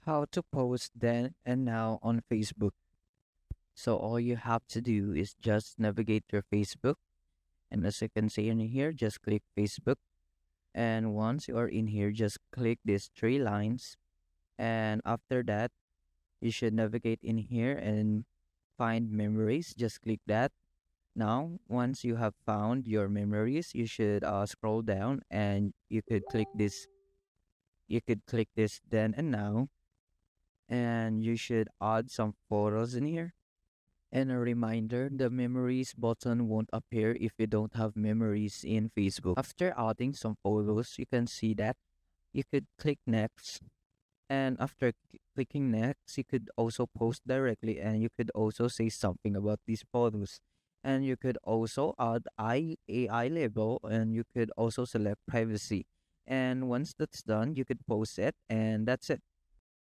How to post then and now on Facebook. So all you have to do is just navigate your Facebook, and as you can see in here, just click Facebook. And once you are in here, just click these three lines. And after that, you should navigate in here and find memories. Just click that. Now, once you have found your memories, you should scroll down and you could click this. You could click this then and now, and you should add some photos in here. And a reminder, the memories button won't appear if you don't have memories in Facebook. After adding some photos, you can see that you could click next. And after clicking next, you could also post directly, and you could also say something about these photos. And you could also add AI label, and you could also select privacy. And once that's done, you could post it, and that's it.